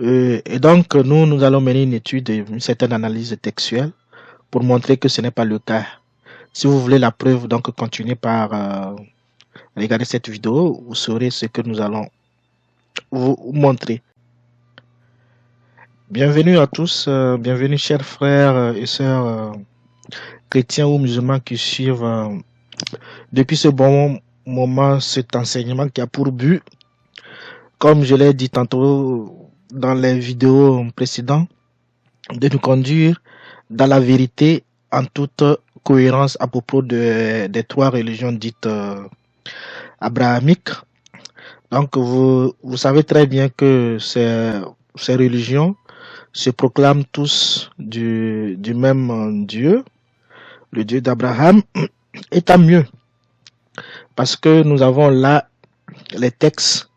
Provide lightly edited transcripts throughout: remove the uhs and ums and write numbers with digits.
Et donc, nous allons mener une étude, une certaine analyse textuelle pour montrer que ce n'est pas le cas. Si vous voulez la preuve, donc continuez par regarder cette vidéo, vous saurez ce que nous allons vous montrer. Bienvenue à tous, bienvenue chers frères et sœurs chrétiens ou musulmans qui suivent depuis ce bon moment cet enseignement qui a pour but, comme je l'ai dit tantôt dans les vidéos précédentes, de nous conduire dans la vérité en toute cohérence à propos des trois religions dites abrahamiques. Donc vous savez très bien que ces religions se proclament tous du même Dieu, le Dieu d'Abraham, et tant mieux, parce que nous avons là les textes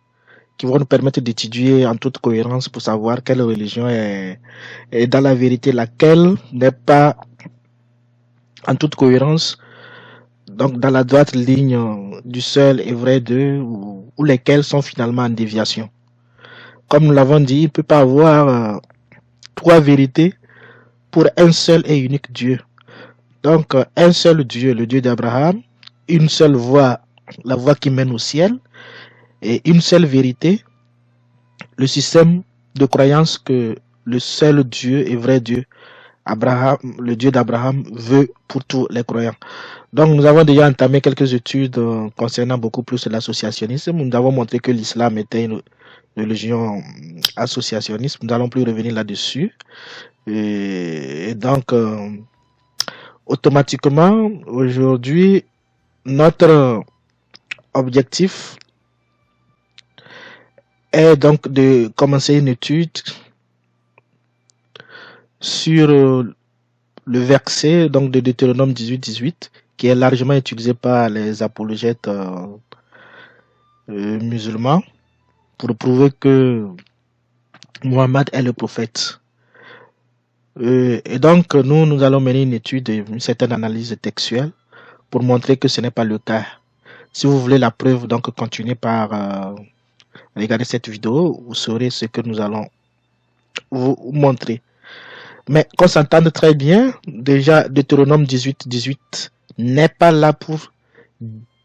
qui vont nous permettre d'étudier en toute cohérence pour savoir quelle religion est dans la vérité, laquelle n'est pas en toute cohérence, donc dans la droite ligne du seul et vrai Dieu, ou lesquels sont finalement en déviation. Comme nous l'avons dit, il ne peut pas avoir trois vérités pour un seul et unique Dieu. Donc un seul Dieu, le Dieu d'Abraham, une seule voie, la voie qui mène au ciel, et une seule vérité, le système de croyance que le seul Dieu et vrai Dieu, Abraham, le Dieu d'Abraham, veut pour tous les croyants. Donc nous avons déjà entamé quelques études concernant beaucoup plus l'associationnisme. Nous avons montré que l'islam était une religion associationniste. Nous n'allons plus revenir là-dessus. Et donc, automatiquement, aujourd'hui, notre objectif est donc de commencer une étude sur le verset donc de Deutéronome 18-18, qui est largement utilisé par les apologètes musulmans pour prouver que Mohammed est le prophète. Et donc, nous allons mener une étude, une certaine analyse textuelle pour montrer que ce n'est pas le cas. Si vous voulez la preuve, donc continuez par regarder cette vidéo, vous saurez ce que nous allons vous montrer. Mais qu'on s'entende très bien, déjà Deutéronome 18-18 n'est pas là pour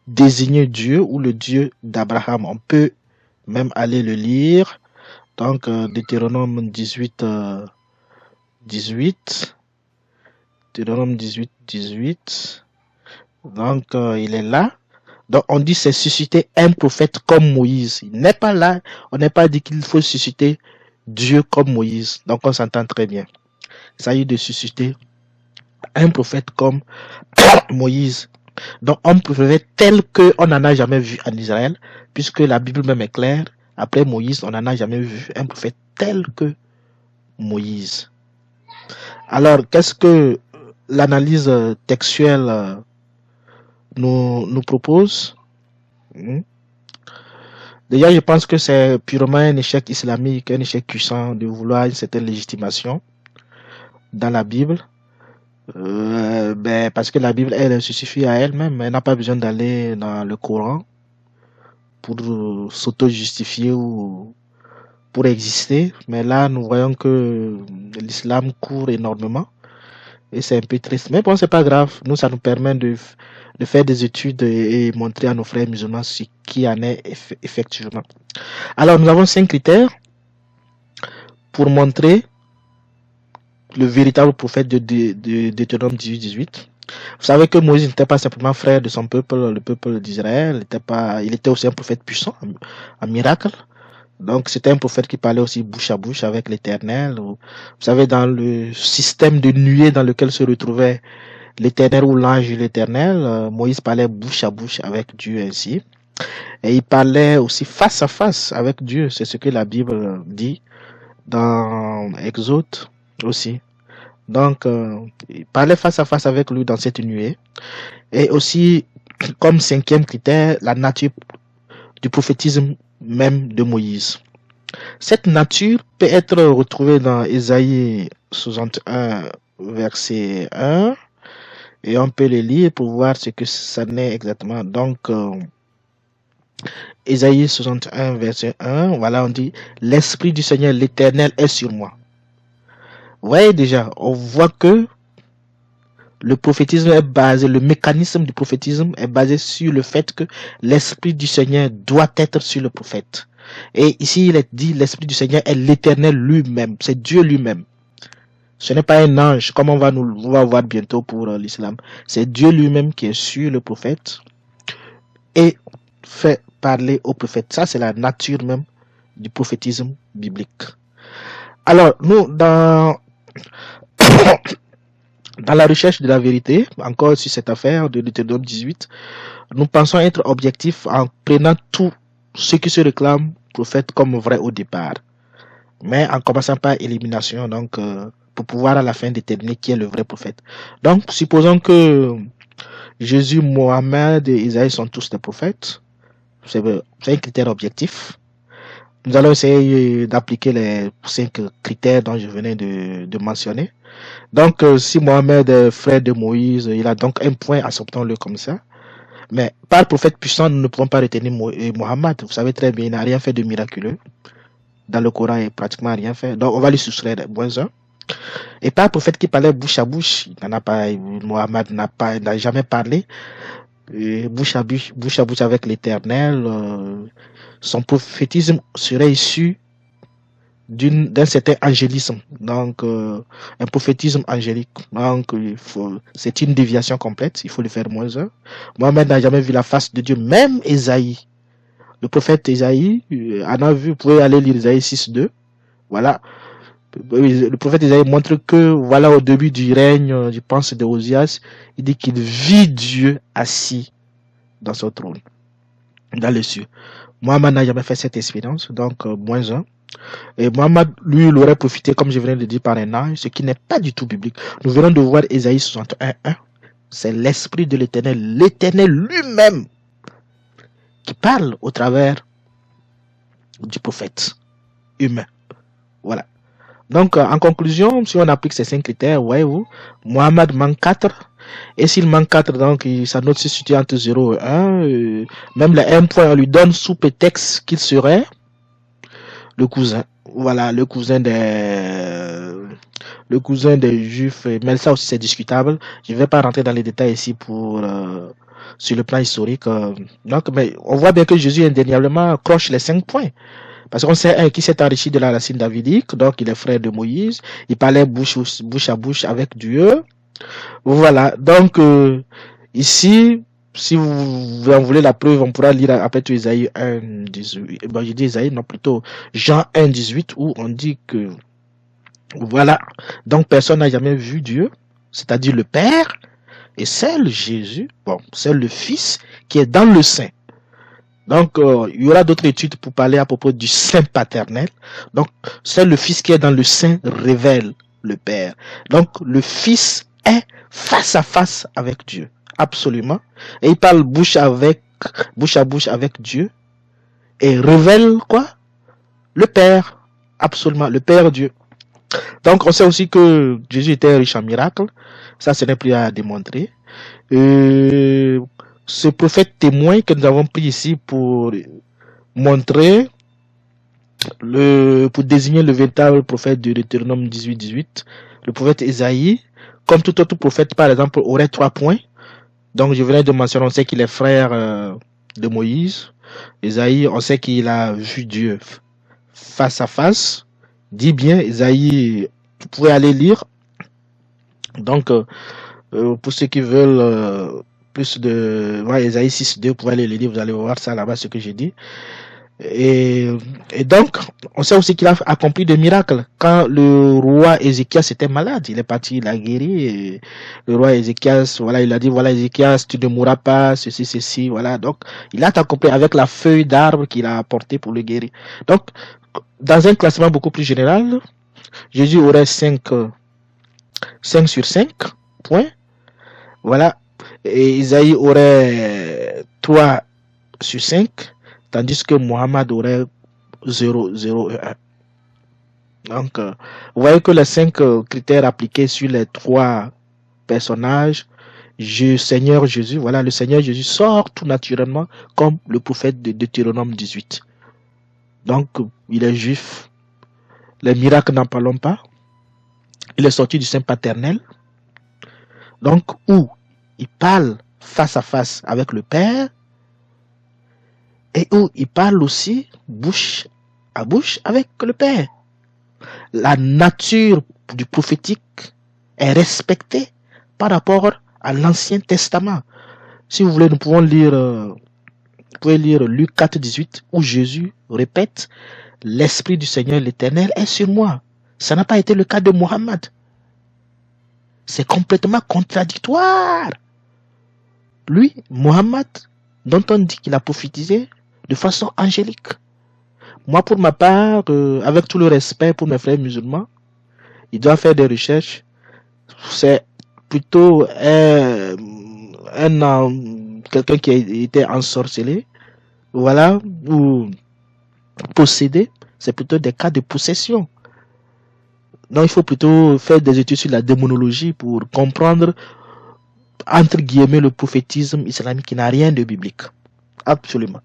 désigner Dieu ou le Dieu d'Abraham. On peut même aller le lire. Donc Deutéronome 18-18. Deutéronome 18-18. Donc il est là. Donc on dit c'est susciter un prophète comme Moïse. Il n'est pas là. On n'est pas dit qu'il faut susciter Dieu comme Moïse. Donc on s'entend très bien. Il s'agit de susciter un prophète comme Moïse. Donc un prophète tel qu'on n'en a jamais vu en Israël, puisque la Bible même est claire. Après Moïse, on n'en a jamais vu un prophète tel que Moïse. Alors, qu'est-ce que l'analyse textuelle nous propose? Déjà, je pense que c'est purement un échec islamique, un échec puissant de vouloir une certaine légitimation dans la Bible. Parce que la Bible, elle se suffit à elle-même. Elle n'a pas besoin d'aller dans le Coran pour s'auto-justifier ou pour exister. Mais là, nous voyons que l'islam court énormément. Et c'est un peu triste. Mais bon, c'est pas grave. Nous, ça nous permet de faire des études et montrer à nos frères musulmans ce qui en est effectivement. Alors, nous avons 5 critères pour montrer le véritable prophète de Deutéronome 18-18. Vous savez que Moïse n'était pas simplement frère de son peuple, le peuple d'Israël. Il était aussi un prophète puissant, un miracle. Donc, c'était un prophète qui parlait aussi bouche à bouche avec l'Éternel. Vous savez, dans le système de nuée dans lequel se retrouvait l'Éternel ou l'ange de l'Éternel, Moïse parlait bouche à bouche avec Dieu ainsi. Et il parlait aussi face à face avec Dieu. C'est ce que la Bible dit dans Exode aussi. Donc, il parlait face à face avec lui dans cette nuée. Et aussi, comme 5e critère, la nature du prophétisme même de Moïse. Cette nature peut être retrouvée dans Ésaïe 61, verset 1. Et on peut le lire pour voir ce que ça n'est exactement. Donc, Ésaïe 61, verset 1, voilà, on dit, l'Esprit du Seigneur, l'Éternel, est sur moi. Vous voyez déjà, on voit que le prophétisme est basé, le mécanisme du prophétisme est basé sur le fait que l'Esprit du Seigneur doit être sur le prophète. Et ici, il est dit, l'Esprit du Seigneur est l'Éternel lui-même, c'est Dieu lui-même. Ce n'est pas un ange, comme on va voir bientôt pour l'islam. C'est Dieu lui-même qui est sur le prophète et fait parler au prophète. Ça, c'est la nature même du prophétisme biblique. Alors, nous, dans la recherche de la vérité, encore sur cette affaire de Deutéronome 18, nous pensons être objectifs en prenant tout ce qui se réclame prophète comme vrai au départ, mais en commençant par élimination, donc pour pouvoir à la fin déterminer qui est le vrai prophète. Donc, supposons que Jésus, Mohammed et Isaïe sont tous des prophètes. C'est un critère objectif. Nous allons essayer d'appliquer les 5 critères dont je venais de mentionner. Donc, si Mohammed est frère de Moïse, il a donc un point, acceptons-le comme ça. Mais par prophète puissant, nous ne pouvons pas retenir Mohammed. Vous savez très bien, il n'a rien fait de miraculeux. Dans le Coran, il n'a pratiquement rien fait. Donc, on va lui soustraire moins 1. Et par prophète qui parlait bouche à bouche, il n'en a pas, Mohammed n'a jamais parlé. Bouche à bouche avec l'Éternel. Son prophétisme serait issu d'un certain angélisme, donc un prophétisme angélique. Donc c'est une déviation complète, il faut le faire moins 1. Mohammed n'a jamais vu la face de Dieu, même Ésaïe. Le prophète Ésaïe en a vu, vous pouvez aller lire Ésaïe 6.2. Voilà. Le prophète Ésaïe montre que, voilà, au début du règne, je pense, de Osias, il dit qu'il vit Dieu assis dans son trône, dans les cieux. Mohammed n'a jamais fait cette expérience, donc moins 1. Et Mohammed, lui, il aurait profité, comme je viens de dire, par un ange, ce qui n'est pas du tout biblique. Nous venons de voir Ésaïe 61.1. C'est l'Esprit de l'Éternel, l'Éternel lui-même, qui parle au travers du prophète humain. Voilà. Donc, en conclusion, si on applique ces 5 critères, voyez-vous, Mohammed manque 4. Et s'il manque 4, donc sa note se situe entre 0 et 1. Même le 1 point, on lui donne sous prétexte qu'il serait le cousin. Voilà, le cousin des Juifs. Mais ça aussi, c'est discutable. Je ne vais pas rentrer dans les détails ici sur le plan historique. Donc, mais on voit bien que Jésus indéniablement croche les 5 points. Parce qu'on sait qui s'est enrichi de la racine davidique, donc il est frère de Moïse, il parlait bouche à bouche avec Dieu. Voilà, donc ici, si vous en voulez la preuve, on pourra lire après tout Isaïe 1, 18. Bon, je dis Isaïe, non, plutôt Jean 1, 18, où on dit que, voilà, donc personne n'a jamais vu Dieu, c'est-à-dire le Père, et seul Jésus, bon, seul le Fils qui est dans le sein. Donc, il y aura d'autres études pour parler à propos du sein paternel. Donc, seul le Fils qui est dans le sein révèle le Père. Donc, le Fils est face à face avec Dieu. Absolument. Et il parle bouche à bouche avec Dieu. Et révèle quoi? Le Père. Absolument. Le Père Dieu. Donc, on sait aussi que Jésus était riche en miracles. Ça, ce n'est plus à démontrer. Ce prophète témoin que nous avons pris ici pour montrer, pour désigner le véritable prophète de Deutéronome 18, le prophète Ésaïe, comme tout autre prophète, par exemple, aurait 3 points. Donc, je venais de mentionner, on sait qu'il est frère de Moïse. Ésaïe, on sait qu'il a vu Dieu face à face. Dis bien, Ésaïe, vous pouvez aller lire. Donc, pour ceux qui veulent plus de Ésaïe 6.2, vous pouvez aller le lire, vous allez voir ça là-bas, ce que j'ai dit. Et donc, on sait aussi qu'il a accompli des miracles. Quand le roi Ézéchias était malade, il est parti, il a guéri. Et le roi Ézéchias, voilà, il a dit, voilà, Ézéchias, tu ne mourras pas, ceci, voilà. Donc, il a accompli avec la feuille d'arbre qu'il a apportée pour le guérir. Donc, dans un classement beaucoup plus général, Jésus aurait 5 sur 5 points. Voilà. Et Isaïe aurait 3 sur 5, tandis que Mohammed aurait 0, 0 et 1. Donc, vous voyez que les 5 critères appliqués sur les 3 personnages Seigneur Jésus, voilà, le Seigneur Jésus sort tout naturellement comme le prophète de Deutéronome 18. Donc, il est juif. Les miracles n'en parlons pas. Il est sorti du sein paternel. Donc, où il parle face à face avec le Père et où il parle aussi bouche à bouche avec le Père. La nature du prophétique est respectée par rapport à l'Ancien Testament. Si vous voulez, nous pouvons lire, vous pouvez lire Luc 4, 18, où Jésus répète, l'Esprit du Seigneur l'Éternel est sur moi. Ça n'a pas été le cas de Mohammed. C'est complètement contradictoire. Lui, Mohammed, dont on dit qu'il a prophétisé de façon angélique. Moi, pour ma part, avec tout le respect pour mes frères musulmans, ils doivent faire des recherches. C'est plutôt quelqu'un qui a été ensorcelé, voilà, ou possédé. C'est plutôt des cas de possession. Donc, il faut plutôt faire des études sur la démonologie pour comprendre, entre guillemets, le prophétisme islamique qui n'a rien de biblique. Absolument.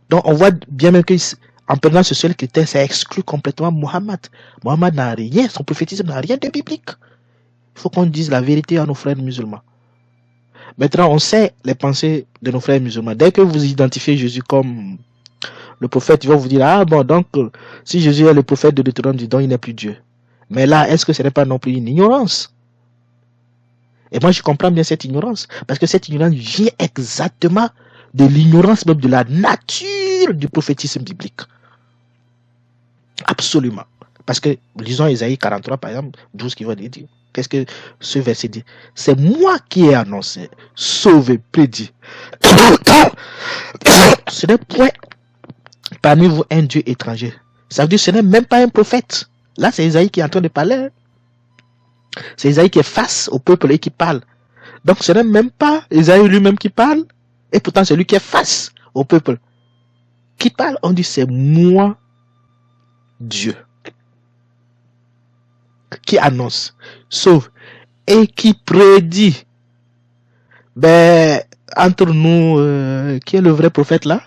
Donc, on voit bien même qu'en prenant ce seul critère, ça exclut complètement Mohammed. Mohammed n'a rien, son prophétisme n'a rien de biblique. Il faut qu'on dise la vérité à nos frères musulmans. Maintenant, on sait les pensées de nos frères musulmans. Dès que vous identifiez Jésus comme le prophète, ils vont vous dire, ah bon, donc, si Jésus est le prophète de Deutéronome, donc il n'est plus Dieu. Mais là, est-ce que ce n'est pas non plus une ignorance? Et moi, je comprends bien cette ignorance. Parce que cette ignorance vient exactement de l'ignorance même de la nature du prophétisme biblique. Absolument. Parce que, lisons Isaïe 43, par exemple, 12 qui va dire, qu'est-ce que ce verset dit? C'est moi qui ai annoncé, sauvé, prédit. Ce n'est point parmi vous un Dieu étranger. Ça veut dire que ce n'est même pas un prophète. Là, c'est Isaïe qui est en train de parler. C'est Isaïe qui est face au peuple et qui parle. Donc, ce n'est même pas Isaïe lui-même qui parle. Et pourtant, c'est lui qui est face au peuple. Qui parle, on dit c'est moi, Dieu. Qui annonce, sauve et qui prédit. Ben, entre nous, qui est le vrai prophète là?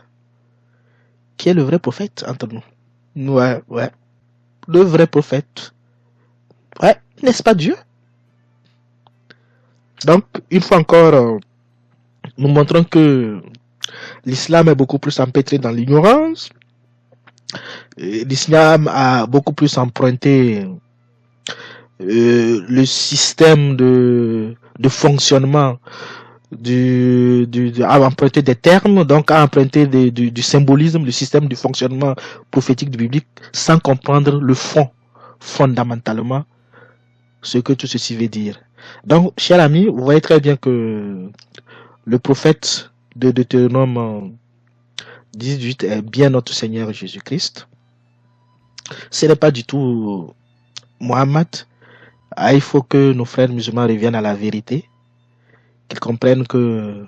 Qui est le vrai prophète entre nous? Ouais. Le vrai prophète. Ouais, n'est-ce pas Dieu? Donc, une fois encore, nous montrons que l'islam est beaucoup plus empêtré dans l'ignorance. L'islam a beaucoup plus emprunté le système de fonctionnement à emprunter des termes, donc à emprunter du symbolisme, du système de fonctionnement prophétique du biblique, sans comprendre le fond, fondamentalement, ce que tout ceci veut dire. Donc, chers amis, vous voyez très bien que le prophète de Deutéronome 18 est bien notre Seigneur Jésus-Christ. Ce n'est pas du tout Mohammed. Il faut que nos frères musulmans reviennent à la vérité, qu'ils comprennent que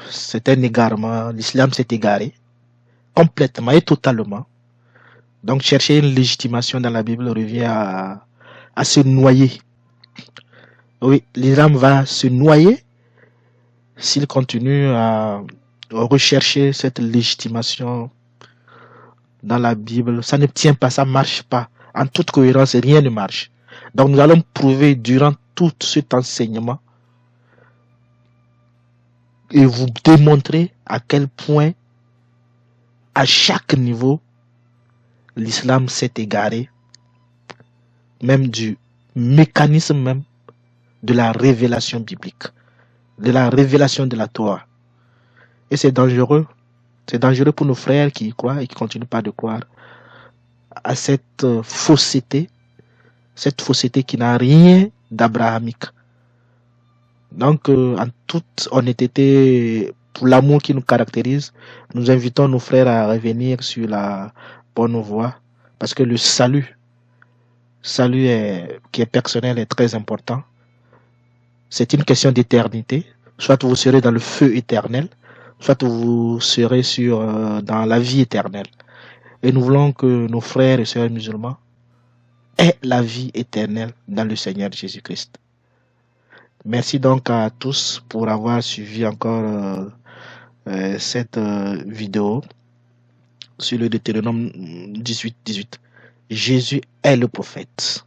c'est un égarement, l'islam s'est égaré complètement et totalement. Donc chercher une légitimation dans la Bible revient à se noyer. Oui, l'islam va se noyer s'il continue à rechercher cette légitimation dans la Bible. Ça ne tient pas, ça ne marche pas. En toute cohérence, rien ne marche. Donc nous allons prouver durant tout cet enseignement et vous démontrer à quel point, à chaque niveau, l'islam s'est égaré, même du mécanisme même de la révélation biblique, de la révélation de la Torah. Et c'est dangereux. C'est dangereux pour nos frères qui y croient et qui ne continuent pas de croire à cette fausseté qui n'a rien d'abrahamique. Donc, en toute honnêteté, pour l'amour qui nous caractérise, nous invitons nos frères à revenir sur la bonne voie, parce que le salut qui est personnel est très important. C'est une question d'éternité. Soit vous serez dans le feu éternel, soit vous serez dans la vie éternelle. Et nous voulons que nos frères et sœurs musulmans aient la vie éternelle dans le Seigneur Jésus-Christ. Merci donc à tous pour avoir suivi encore cette vidéo sur le Deutéronome 18-18. Jésus est le prophète.